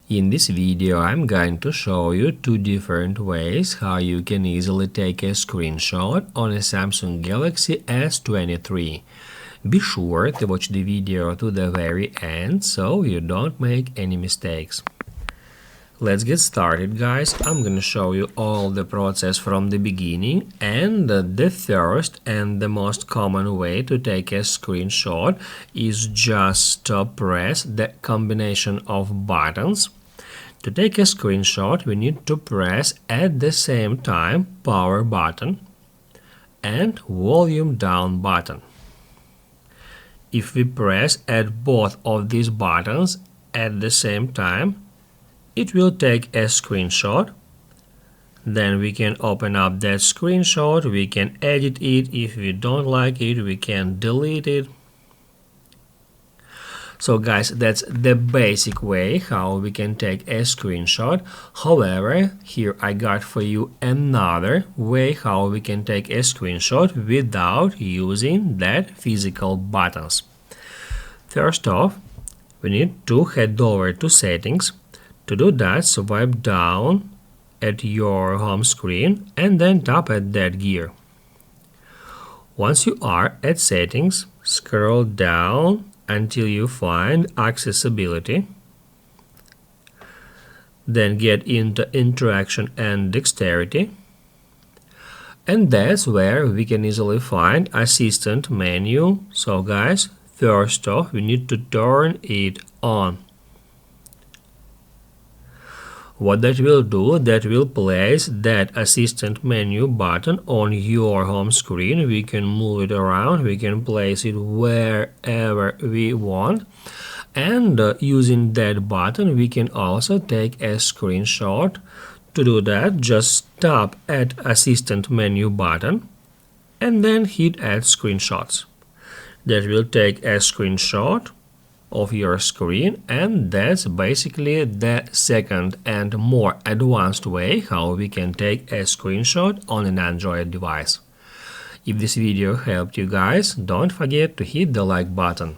In this video, I'm going to show you two different ways how you can easily take a screenshot on a Samsung Galaxy S23. Be sure to watch the video to the very end so you don't make any mistakes. Let's get started, guys. I'm gonna show you all the process from the beginning, and the first and the most common way to take a screenshot is just to press the combination of buttons. To take a screenshot, we need to press at the same time power button and volume down button. If we press at both of these buttons at the same time, it will take a screenshot. Then we can open up that screenshot, we can edit it. If we don't like it, we can delete it. So guys, that's the basic way how we can take a screenshot. However, here I got for you another way how we can take a screenshot without using that physical buttons. First off, we need to head over to settings. To do that, swipe down at your home screen and then tap at that gear. Once you are at settings, scroll down until you find accessibility. Then get into interaction and dexterity. And that's where we can easily find assistant menu. So guys, first off, we need to turn it on. What that will do, that will place that assistant menu button on your home screen. We can move it around, we can place it wherever we want. And using that button, we can also take a screenshot. To do that, just tap at assistant menu button and then hit add screenshots. That will take a screenshot of your screen, and that's basically the second and more advanced way how we can take a screenshot on an Android device. If this video helped you guys, don't forget to hit the like button.